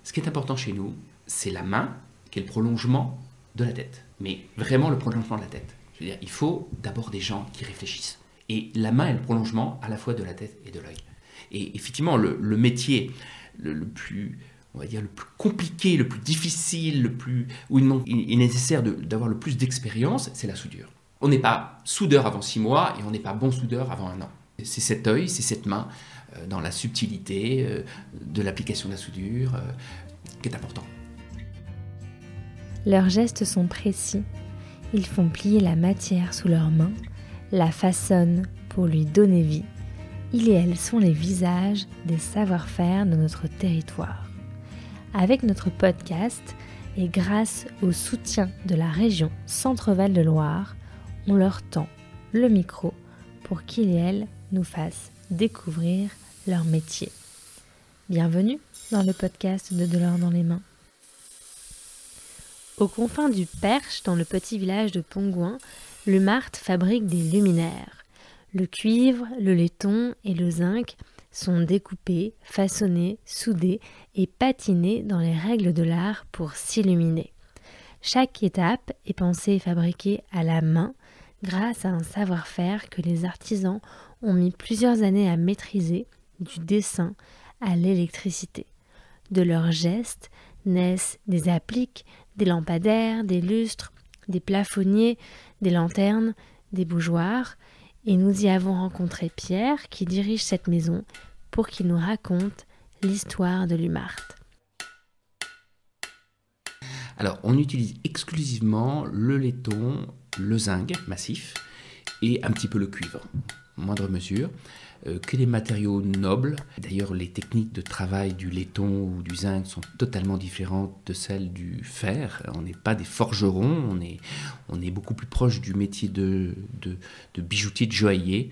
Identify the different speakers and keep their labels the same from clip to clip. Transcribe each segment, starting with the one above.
Speaker 1: Ce qui est important chez nous, c'est la main, qui est le prolongement de la tête. Mais vraiment le prolongement de la tête. Je veux dire, il faut d'abord des gens qui réfléchissent. Et la main est le prolongement à la fois de la tête et de l'œil. Et effectivement, le métier le plus, on va dire, le plus compliqué, le plus difficile, où il est nécessaire d'avoir le plus d'expérience, c'est la soudure. On n'est pas soudeur avant 6 mois et on n'est pas bon soudeur avant 1 an. C'est cet œil, c'est cette main, dans la subtilité de l'application de la soudure, qui est important.
Speaker 2: Leurs gestes sont précis. Ils font plier la matière sous leurs mains, la façonnent pour lui donner vie. Ils et elles sont les visages des savoir-faire de notre territoire. Avec notre podcast et grâce au soutien de la région Centre-Val de Loire, on leur tend le micro pour qu'ils et elles nous fassent découvrir leur métier. Bienvenue dans le podcast de l'or dans les mains. Aux confins du Perche, dans le petit village de Pongouin, l'Umart fabrique des luminaires. Le cuivre, le laiton et le zinc sont découpés, façonnés, soudés et patinés dans les règles de l'art pour s'illuminer. Chaque étape est pensée et fabriquée à la main grâce à un savoir-faire que les artisans ont mis plusieurs années à maîtriser, du dessin à l'électricité. De leurs gestes naissent des appliques, des lampadaires, des lustres, des plafonniers, des lanternes, des bougeoirs. Et nous y avons rencontré Pierre qui dirige cette maison pour qu'il nous raconte l'histoire de l'Umart.
Speaker 1: Alors, on utilise exclusivement le laiton, le zinc massif et un petit peu le cuivre, en moindre mesure, que des matériaux nobles. D'ailleurs, les techniques de travail du laiton ou du zinc sont totalement différentes de celles du fer. On n'est pas des forgerons, on est beaucoup plus proche du métier de bijoutier, de joaillier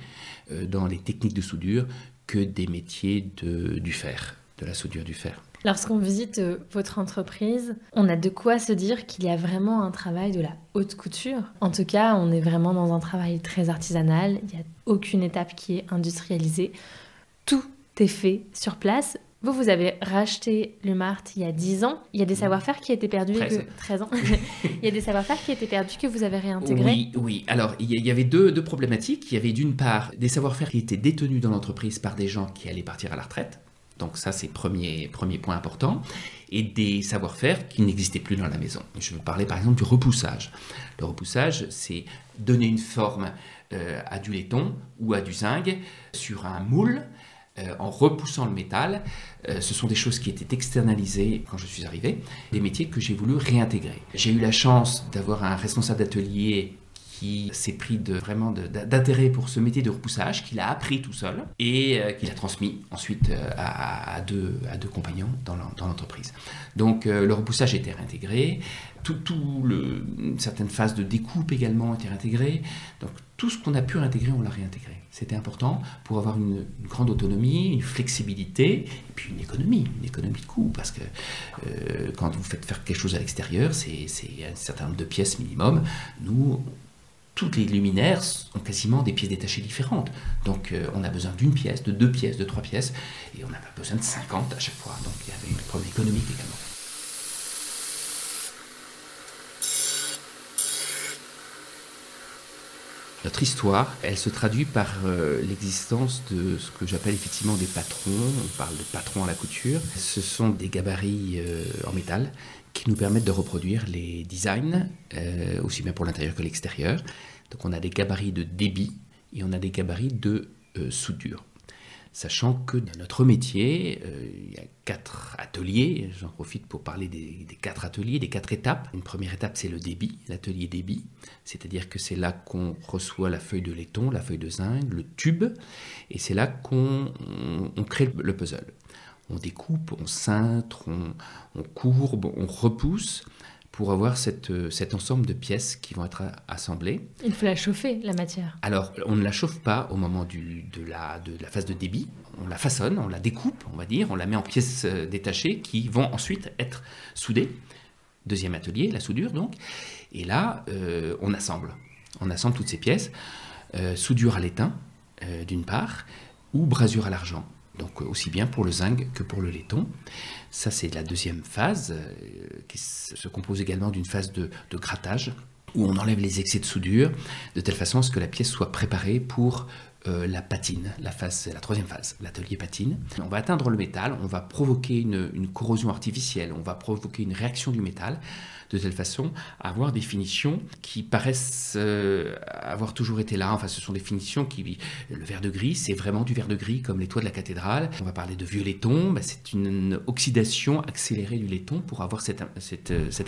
Speaker 1: dans les techniques de soudure que des métiers du fer, de la soudure du fer.
Speaker 2: Lorsqu'on visite votre entreprise, on a de quoi se dire qu'il y a vraiment un travail de la haute couture. En tout cas, on est vraiment dans un travail très artisanal. Il n'y a aucune étape qui est industrialisée. Tout est fait sur place. Vous avez racheté l'Umart il y a 10 ans. Il y a des savoir-faire qui étaient perdus... 13 ans. Il y a des savoir-faire qui étaient perdus que vous avez réintégrés.
Speaker 1: Oui. Alors, il y avait deux problématiques. Il y avait d'une part des savoir-faire qui étaient détenus dans l'entreprise par des gens qui allaient partir à la retraite. Donc ça, c'est premier point important. Et des savoir-faire qui n'existaient plus dans la maison. Je veux parler par exemple du repoussage. Le repoussage, c'est donner une forme à du laiton ou à du zinc sur un moule en repoussant le métal. Ce sont des choses qui étaient externalisées quand je suis arrivé, des métiers que j'ai voulu réintégrer. J'ai eu la chance d'avoir un responsable d'atelier qui s'est pris d'intérêt pour ce métier de repoussage, qu'il a appris tout seul et qu'il a transmis ensuite à deux compagnons dans l'entreprise. Donc le repoussage était réintégré, certaines phases de découpe également ont été réintégrées. Donc tout ce qu'on a pu réintégrer, on l'a réintégré. C'était important pour avoir une grande autonomie, une flexibilité, et puis une économie de coût, parce que quand vous faites faire quelque chose à l'extérieur, c'est un certain nombre de pièces minimum. Nous, toutes les luminaires ont quasiment des pièces détachées différentes. Donc on a besoin d'une pièce, de 2 pièces, de 3 pièces, et on n'a pas besoin de 50 à chaque fois. Donc il y avait une problème économique également. Notre histoire, elle se traduit par l'existence de ce que j'appelle effectivement des patrons. On parle de patrons à la couture. Ce sont des gabarits en métal qui nous permettent de reproduire les designs, aussi bien pour l'intérieur que l'extérieur. Donc on a des gabarits de débit et on a des gabarits de soudure. Sachant que dans notre métier, il y a 4 ateliers, j'en profite pour parler des 4 ateliers, des 4 étapes. Une première étape, c'est le débit, l'atelier débit, c'est-à-dire que c'est là qu'on reçoit la feuille de laiton, la feuille de zinc, le tube, et c'est là qu'on crée le puzzle. On découpe, on cintre, on courbe, on repousse pour avoir cet ensemble de pièces qui vont être assemblées.
Speaker 2: Il faut la chauffer, la matière.
Speaker 1: Alors, on ne la chauffe pas au moment de la phase de débit. On la façonne, on la découpe, on va dire, on la met en pièces détachées qui vont ensuite être soudées. Deuxième atelier, la soudure donc. Et là, on assemble toutes ces pièces. Soudure à l'étain, d'une part, ou brasure à l'argent. Donc aussi bien pour le zinc que pour le laiton. Ça, c'est la deuxième phase, qui se compose également d'une phase de grattage, où on enlève les excès de soudure, de telle façon à ce que la pièce soit préparée pour la patine, la troisième phase, l'atelier patine. On va atteindre le métal, on va provoquer une corrosion artificielle, on va provoquer une réaction du métal, de telle façon à avoir des finitions qui paraissent avoir toujours été là. Enfin, ce sont des finitions le verre de gris, c'est vraiment du verre de gris comme les toits de la cathédrale. On va parler de vieux laiton, c'est une oxydation accélérée du laiton pour avoir cette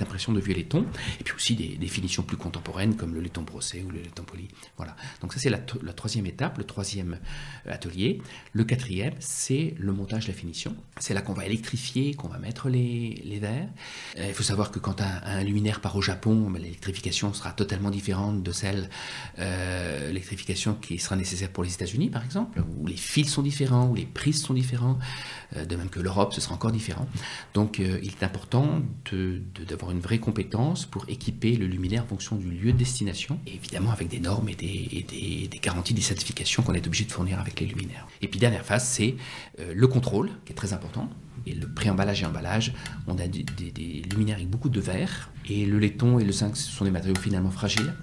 Speaker 1: impression de vieux laiton. Et puis aussi des finitions plus contemporaines comme le laiton brossé ou le laiton poli. Voilà. Donc ça, c'est la troisième étape, le troisième atelier. Le quatrième, c'est le montage, la finition. C'est là qu'on va électrifier, qu'on va mettre les verres. Il faut savoir que quand un luminaire part au Japon, l'électrification sera totalement différente de celle l'électrification qui sera nécessaire pour les États-Unis, par exemple, où les fils sont différents, où les prises sont différents, de même que l'Europe, ce sera encore différent. Donc, il est important d'avoir une vraie compétence pour équiper le luminaire en fonction du lieu de destination, et évidemment avec des normes et des garanties, des certifications qu'on est obligé de fournir avec les luminaires. Et puis, dernière phase, c'est le contrôle, qui est très important. Et le pré-emballage et emballage, on a des luminaires avec beaucoup de verre, et le laiton et le zinc, ce sont des matériaux finalement fragiles.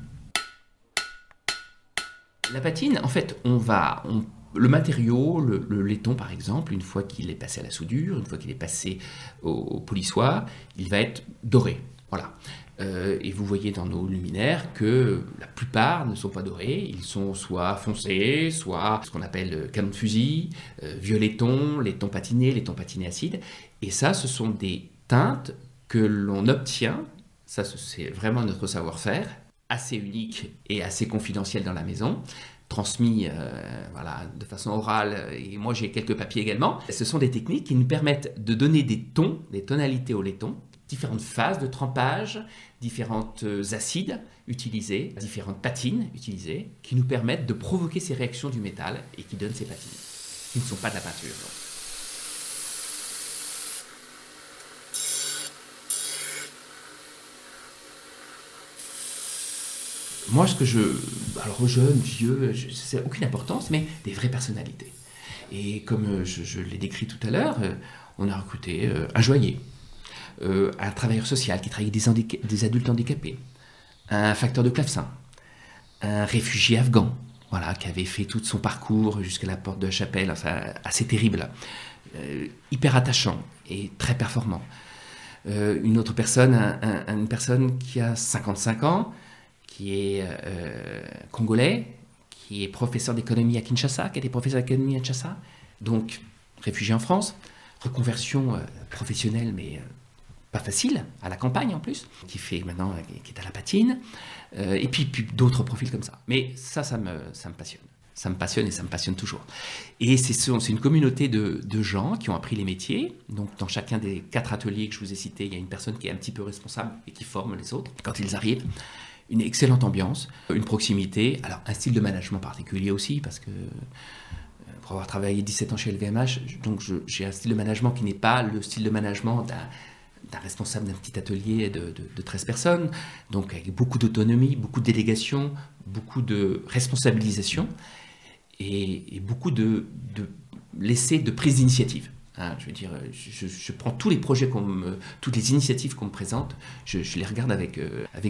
Speaker 1: La patine, en fait, le matériau, le laiton par exemple, une fois qu'il est passé à la soudure, une fois qu'il est passé au polissoir, il va être doré. Voilà. Et vous voyez dans nos luminaires que la plupart ne sont pas dorés, ils sont soit foncés, soit ce qu'on appelle canon de fusil, vieux laiton patiné acide. Et ça, ce sont des teintes que l'on obtient, ça c'est vraiment notre savoir-faire, assez unique et assez confidentiel dans la maison, transmis de façon orale, et moi j'ai quelques papiers également. Ce sont des techniques qui nous permettent de donner des tons, des tonalités au laiton, différentes phases de trempage, différentes acides utilisés, différentes patines utilisées, qui nous permettent de provoquer ces réactions du métal et qui donnent ces patines, qui ne sont pas de la peinture. Donc. Moi, alors jeunes, vieux, ça n'a aucune importance, mais des vraies personnalités. Et comme je l'ai décrit tout à l'heure, on a recruté un joaillier, un travailleur social qui travaille avec des adultes handicapés, un facteur de clavecin, un réfugié afghan, qui avait fait tout son parcours jusqu'à la porte de la chapelle, enfin assez terrible, hyper attachant et très performant. Une autre personne, une personne qui a 55 ans, qui est congolais, qui est professeur d'économie à Kinshasa, qui a été professeur d'économie à Kinshasa, donc réfugié en France, reconversion professionnelle, mais pas facile, à la campagne en plus, qui est à la patine, et puis d'autres profils comme ça. Mais ça me passionne. Ça me passionne et ça me passionne toujours. Et c'est une communauté de gens qui ont appris les métiers. Donc dans chacun des 4 ateliers que je vous ai cités, il y a une personne qui est un petit peu responsable et qui forme les autres quand ils arrivent. Une excellente ambiance, une proximité, alors un style de management particulier aussi, parce que pour avoir travaillé 17 ans chez LVMH, donc j'ai un style de management qui n'est pas le style de management d'un responsable d'un petit atelier de 13 personnes, donc avec beaucoup d'autonomie, beaucoup de délégation, beaucoup de responsabilisation et beaucoup de prise d'initiative. Je veux dire, je prends tous les projets, toutes les initiatives qu'on me présente, je les regarde avec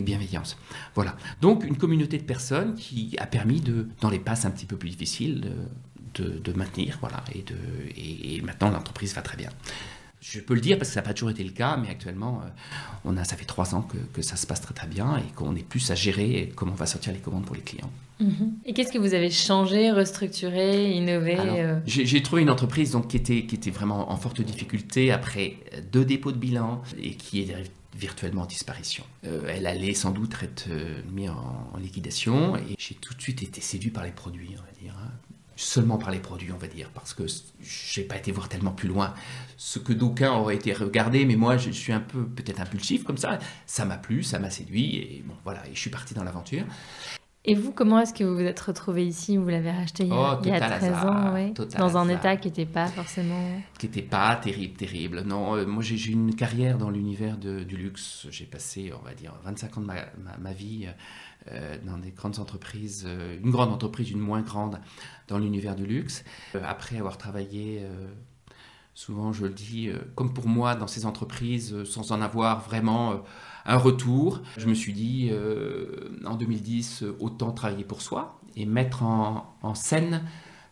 Speaker 1: bienveillance. Voilà. Donc, une communauté de personnes qui a permis, dans les passes un petit peu plus difficiles, de maintenir. Voilà. Et maintenant, l'entreprise va très bien. Je peux le dire parce que ça n'a pas toujours été le cas, mais actuellement, ça fait 3 ans que ça se passe très très bien et qu'on est plus à gérer comment on va sortir les commandes pour les clients.
Speaker 2: Et qu'est-ce que vous avez changé, restructuré, innové?
Speaker 1: J'ai trouvé une entreprise donc, qui était vraiment en forte difficulté après 2 dépôts de bilan et qui est virtuellement en disparition. Elle allait sans doute être mise en liquidation et j'ai tout de suite été séduit par les produits, on va dire. Seulement par les produits, on va dire, parce que je n'ai pas été voir tellement plus loin ce que d'aucuns auraient été regardés, mais moi je suis un peu peut-être impulsif comme ça m'a plu, ça m'a séduit, et bon voilà, et je suis parti dans l'aventure.
Speaker 2: Et vous, comment est-ce que vous vous êtes retrouvé ici? Vous l'avez racheté il y a 13 ans, ouais. Dans un état qui n'était pas forcément...
Speaker 1: Qui n'était pas terrible. Non, moi j'ai eu une carrière dans l'univers du luxe. J'ai passé, on va dire, 25 ans de ma vie dans des grandes entreprises, une grande entreprise, une moins grande dans l'univers du luxe. Après avoir travaillé, souvent je le dis, comme pour moi dans ces entreprises, sans en avoir vraiment un retour, je me suis dit en 2010, autant travailler pour soi et mettre en scène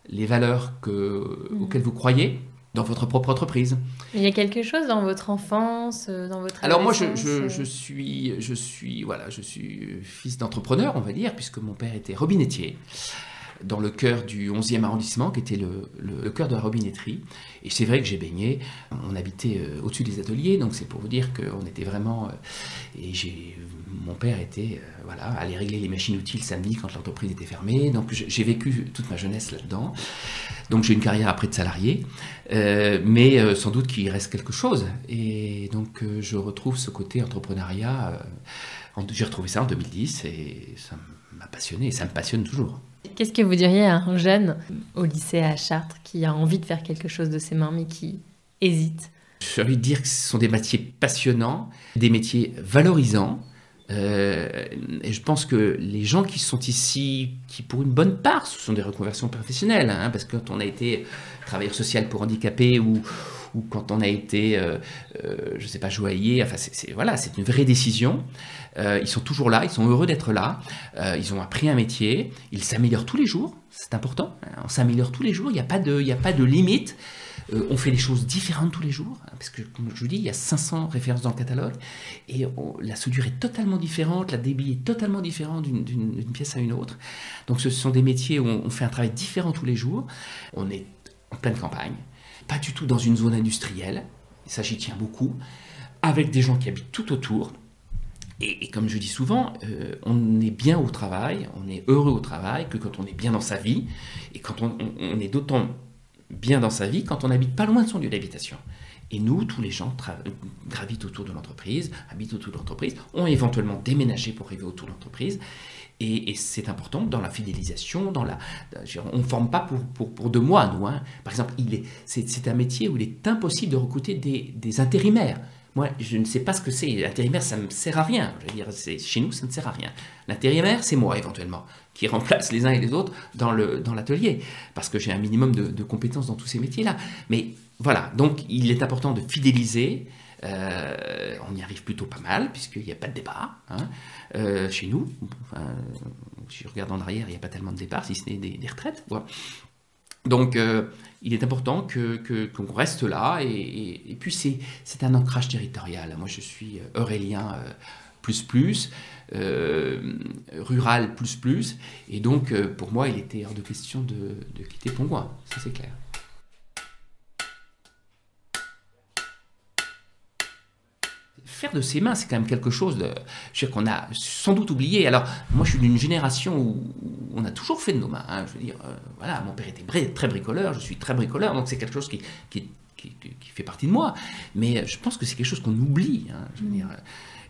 Speaker 1: les valeurs auxquelles vous croyez dans votre propre entreprise.
Speaker 2: Il y a quelque chose dans votre enfance, dans votre
Speaker 1: Alors moi,
Speaker 2: adolescence,
Speaker 1: je suis fils d'entrepreneur, on va dire, puisque mon père était robinettier dans le cœur du 11e arrondissement, qui était le cœur de la robinetterie. Et c'est vrai que j'ai baigné. On habitait au-dessus des ateliers, donc c'est pour vous dire qu'on était vraiment... mon père allait régler les machines-outils le samedi quand l'entreprise était fermée. Donc j'ai vécu toute ma jeunesse là-dedans. Donc j'ai une carrière après de salarié, mais sans doute qu'il reste quelque chose. Et donc je retrouve ce côté entrepreneuriat. J'ai retrouvé ça en 2010 et ça m'a passionné et ça me passionne toujours.
Speaker 2: Qu'est-ce que vous diriez à un jeune au lycée à Chartres qui a envie de faire quelque chose de ses mains mais qui hésite?
Speaker 1: J'ai envie de dire que ce sont des métiers passionnants, des métiers valorisants. Et je pense que les gens qui sont ici, qui pour une bonne part, ce sont des reconversions professionnelles, parce que quand on a été travailleur social pour handicapés ou quand on a été, je sais pas, joaillier, enfin c'est une vraie décision. Ils sont toujours là, ils sont heureux d'être là, ils ont appris un métier, ils s'améliorent tous les jours, c'est important, on s'améliore tous les jours, il n'y a pas de limite. On fait des choses différentes tous les jours, parce que, comme je vous dis, il y a 500 références dans le catalogue, et la soudure est totalement différente, la débit est totalement différente d'une pièce à une autre. Donc ce sont des métiers où on fait un travail différent tous les jours. On est en pleine campagne, pas du tout dans une zone industrielle, ça j'y tiens beaucoup, avec des gens qui habitent tout autour. Et comme je dis souvent, on est bien au travail, on est heureux au travail que quand on est bien dans sa vie, et quand on est d'autant bien dans sa vie quand on n'habite pas loin de son lieu d'habitation. Et nous, tous les gens gravitent autour de l'entreprise, habitent autour de l'entreprise, ont éventuellement déménagé pour arriver autour de l'entreprise. Et c'est important dans la fidélisation, on ne forme pas pour 2 mois, nous. Par exemple, c'est un métier où il est impossible de recruter des intérimaires. Moi, je ne sais pas ce que c'est. L'intérimaire, ça ne me sert à rien. Je veux dire, chez nous, ça ne sert à rien. L'intérimaire, c'est moi, éventuellement, qui remplace les uns et les autres dans l'atelier, parce que j'ai un minimum de compétences dans tous ces métiers-là. Mais voilà, donc il est important de fidéliser. On y arrive plutôt pas mal, puisqu'il n'y a pas de départ chez nous. Si je regarde en arrière, il n'y a pas tellement de départ, si ce n'est des retraites. Voilà. Donc, il est important qu'on reste là, et puis c'est un ancrage territorial. Moi, je suis eurélien rural plus, et donc, pour moi, il était hors de question de quitter Pongouin, ça c'est clair. Faire de ses mains, c'est quand même quelque chose qu'on a sans doute oublié. Alors, moi, je suis d'une génération où on a toujours fait de nos mains. Je veux dire, voilà, mon père était très bricoleur, je suis très bricoleur, donc c'est quelque chose qui fait partie de moi. Mais je pense que c'est quelque chose qu'on oublie. Je veux dire,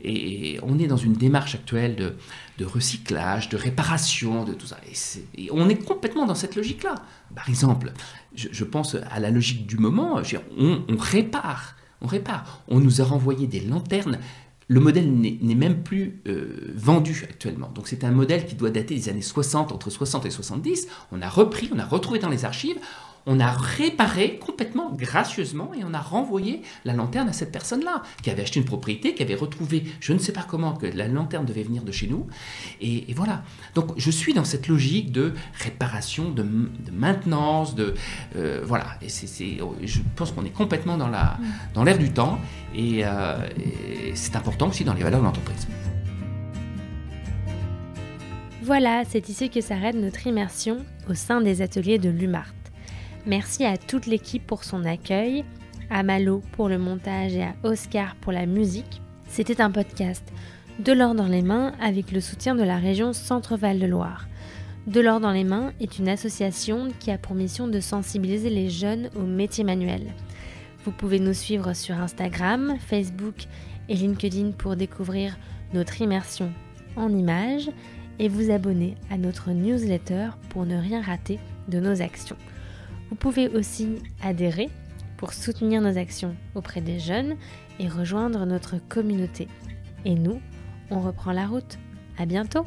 Speaker 1: et on est dans une démarche actuelle de recyclage, de réparation, de tout ça. Et on est complètement dans cette logique-là. Par exemple, je pense à la logique du moment. On répare. On nous a renvoyé des lanternes. Le modèle n'est même plus vendu actuellement. Donc c'est un modèle qui doit dater des années 60, entre 60 et 70. On a retrouvé dans les archives, on a réparé complètement, gracieusement, et on a renvoyé la lanterne à cette personne-là, qui avait acheté une propriété, qui avait retrouvé, je ne sais pas comment, que la lanterne devait venir de chez nous. Et voilà. Donc je suis dans cette logique de réparation, de maintenance, voilà. Et je pense qu'on est complètement dans l'air du temps, et c'est important aussi dans les valeurs de l'entreprise.
Speaker 2: Voilà, c'est ici que s'arrête notre immersion au sein des ateliers de l'UMART. Merci à toute l'équipe pour son accueil, à Malo pour le montage et à Oscar pour la musique. C'était un podcast De l'or dans les mains avec le soutien de la région Centre-Val de Loire. De l'or dans les mains est une association qui a pour mission de sensibiliser les jeunes aux métiers manuels. Vous pouvez nous suivre sur Instagram, Facebook et LinkedIn pour découvrir notre immersion en images et vous abonner à notre newsletter pour ne rien rater de nos actions. Vous pouvez aussi adhérer pour soutenir nos actions auprès des jeunes et rejoindre notre communauté. Et nous, on reprend la route. À bientôt!